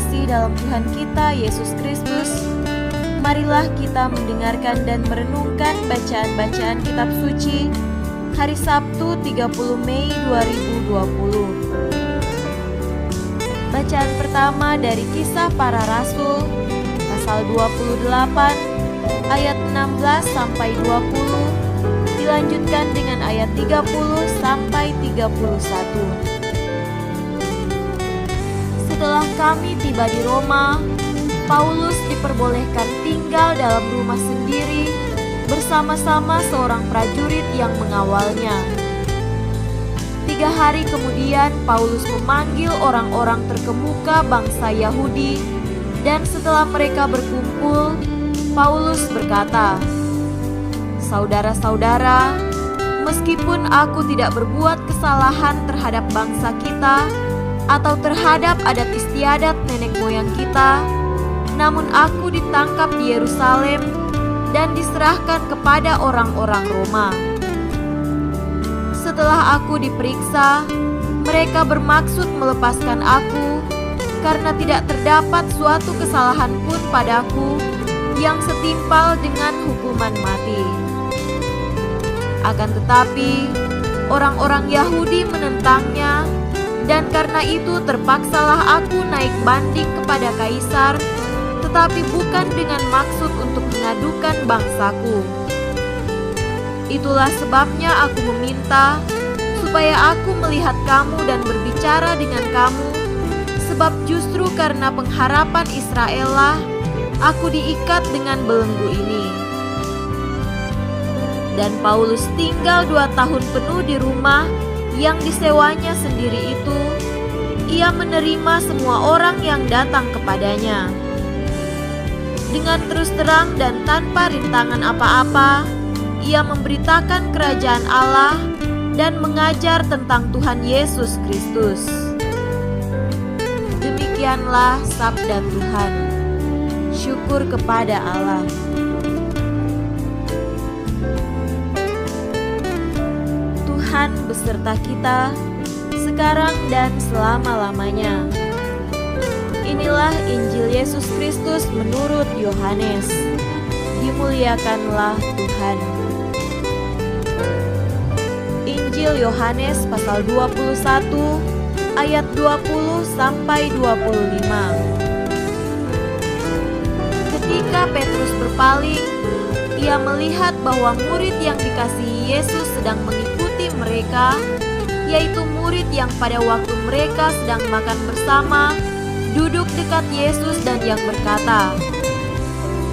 terkasih dalam Tuhan kita Yesus Kristus, marilah kita mendengarkan dan merenungkan bacaan-bacaan kitab suci hari Sabtu 30 Mei 2020. Bacaan pertama dari Kisah Para Rasul pasal 28 ayat 16 sampai 20, dilanjutkan dengan ayat 30 sampai 31. Setelah kami tiba di Roma, Paulus diperbolehkan tinggal dalam rumah sendiri bersama-sama seorang prajurit yang mengawalnya. 3 hari kemudian Paulus memanggil orang-orang terkemuka bangsa Yahudi, dan setelah mereka berkumpul, Paulus berkata, "Saudara-saudara, meskipun aku tidak berbuat kesalahan terhadap bangsa kita atau terhadap adat istiadat nenek moyang kita, namun aku ditangkap di Yerusalem dan diserahkan kepada orang-orang Roma. Setelah aku diperiksa, mereka bermaksud melepaskan aku karena tidak terdapat suatu kesalahan pun padaku yang setimpal dengan hukuman mati. Akan tetapi, orang-orang Yahudi menentangnya, dan karena itu terpaksalah aku naik banding kepada Kaisar, tetapi bukan dengan maksud untuk mengadukan bangsaku. Itulah sebabnya aku meminta supaya aku melihat kamu dan berbicara dengan kamu, sebab justru karena pengharapan Israel lah aku diikat dengan belenggu ini." Dan Paulus tinggal 2 tahun penuh di rumah yang disewanya sendiri itu. Ia menerima semua orang yang datang kepadanya. Dengan terus terang dan tanpa rintangan apa-apa, ia memberitakan kerajaan Allah dan mengajar tentang Tuhan Yesus Kristus. Demikianlah sabda Tuhan. Syukur kepada Allah. Tuhan beserta kita sekarang dan selama-lamanya. Inilah Injil Yesus Kristus menurut Yohanes. Dimuliakanlah Tuhan. Injil Yohanes pasal 21 ayat 20 sampai 25. Ketika Petrus berpaling, ia melihat bahwa murid yang dikasihi Yesus sedang mengikuti mereka, yaitu murid yang pada waktu mereka sedang makan bersama duduk dekat Yesus dan yang berkata,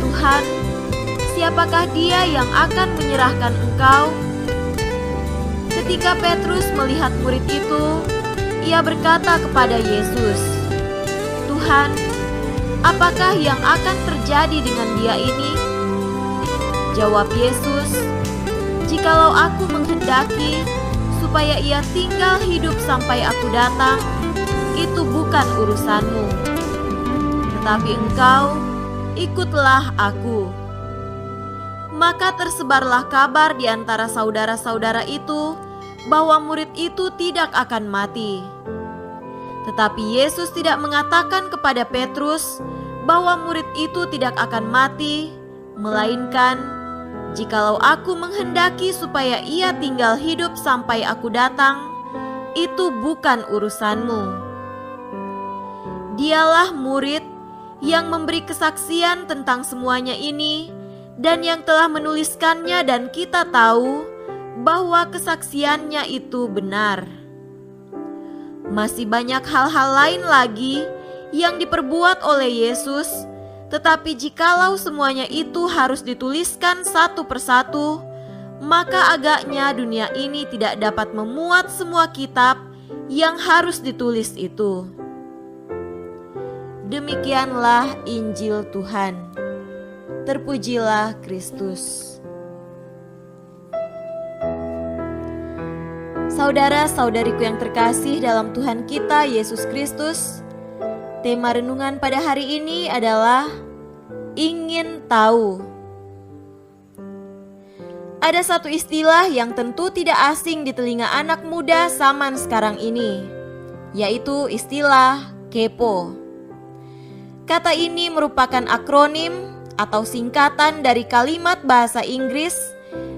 "Tuhan, siapakah dia yang akan menyerahkan Engkau?" Ketika Petrus melihat murid itu, ia berkata kepada Yesus, "Tuhan, apakah yang akan terjadi dengan dia ini?" Jawab Yesus, "Jikalau aku menghendaki supaya ia tinggal hidup sampai aku datang, itu bukan urusanmu. Tetapi engkau, ikutlah aku." Maka tersebarlah kabar di antara saudara-saudara itu bahwa murid itu tidak akan mati. Tetapi Yesus tidak mengatakan kepada Petrus bahwa murid itu tidak akan mati, melainkan, "Jikalau aku menghendaki supaya ia tinggal hidup sampai aku datang, itu bukan urusanmu." Dialah murid yang memberi kesaksian tentang semuanya ini dan yang telah menuliskannya, dan kita tahu bahwa kesaksiannya itu benar. Masih banyak hal-hal lain lagi yang diperbuat oleh Yesus, tetapi jikalau semuanya itu harus dituliskan satu persatu, maka agaknya dunia ini tidak dapat memuat semua kitab yang harus ditulis itu. Demikianlah Injil Tuhan. Terpujilah Kristus. Saudara-saudariku yang terkasih dalam Tuhan kita Yesus Kristus, tema renungan pada hari ini adalah ingin tahu. Ada satu istilah yang tentu tidak asing di telinga anak muda zaman sekarang ini, yaitu istilah kepo. Kata ini merupakan akronim atau singkatan dari kalimat bahasa Inggris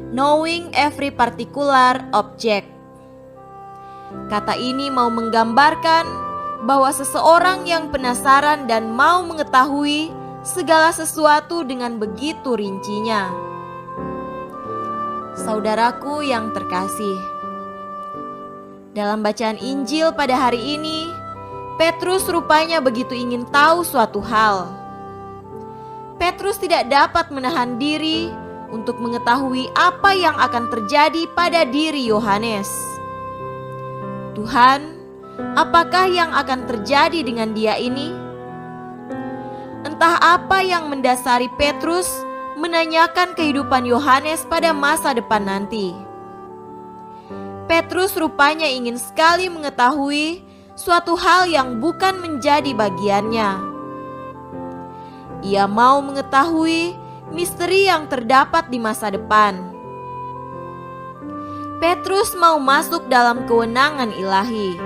knowing every particular object. Kata ini mau menggambarkan bahwa seseorang yang penasaran dan mau mengetahui segala sesuatu dengan begitu rincinya. Saudaraku yang terkasih, dalam bacaan Injil pada hari ini, Petrus rupanya begitu ingin tahu suatu hal. Petrus tidak dapat menahan diri untuk mengetahui apa yang akan terjadi pada diri Yohanes. Tuhan, apakah yang akan terjadi dengan dia ini? Entah apa yang mendasari Petrus menanyakan kehidupan Yohanes pada masa depan nanti. Petrus rupanya ingin sekali mengetahui suatu hal yang bukan menjadi bagiannya. Ia mau mengetahui misteri yang terdapat di masa depan. Petrus mau masuk dalam kewenangan ilahi.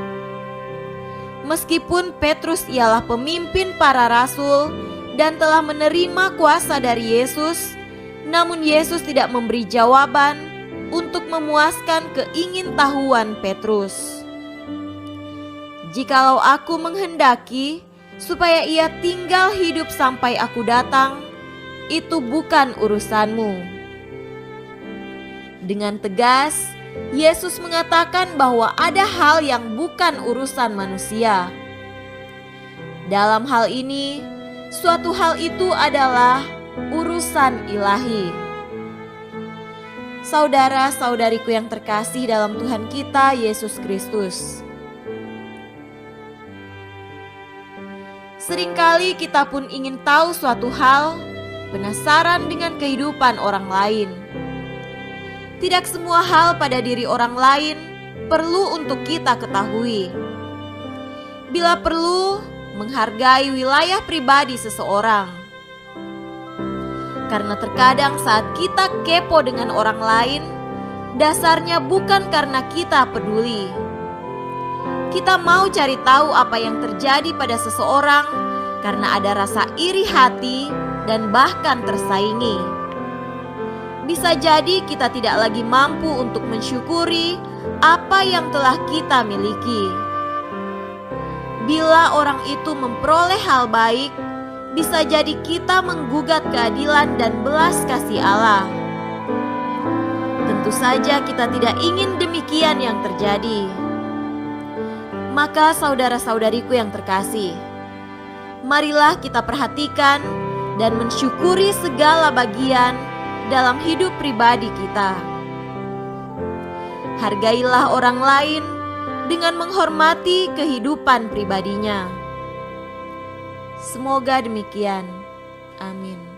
Meskipun Petrus ialah pemimpin para rasul dan telah menerima kuasa dari Yesus, namun Yesus tidak memberi jawaban untuk memuaskan keingintahuan Petrus. Jikalau aku menghendaki supaya ia tinggal hidup sampai aku datang, itu bukan urusanmu. Dengan tegas, Yesus mengatakan bahwa ada hal yang bukan urusan manusia. Dalam hal ini, suatu hal itu adalah urusan ilahi. Saudara-saudariku yang terkasih dalam Tuhan kita Yesus Kristus, seringkali kita pun ingin tahu suatu hal, penasaran dengan kehidupan orang lain. Tidak semua hal pada diri orang lain perlu untuk kita ketahui. Bila perlu, menghargai wilayah pribadi seseorang. Karena terkadang saat kita kepo dengan orang lain, dasarnya bukan karena kita peduli. Kita mau cari tahu apa yang terjadi pada seseorang karena ada rasa iri hati dan bahkan tersaingi. Bisa jadi kita tidak lagi mampu untuk mensyukuri apa yang telah kita miliki. Bila orang itu memperoleh hal baik, bisa jadi kita menggugat keadilan dan belas kasih Allah. Tentu saja kita tidak ingin demikian yang terjadi. Maka saudara-saudariku yang terkasih, marilah kita perhatikan dan mensyukuri segala bagian dalam hidup pribadi kita. Hargailah orang lain dengan menghormati kehidupan pribadinya. Semoga demikian. Amin.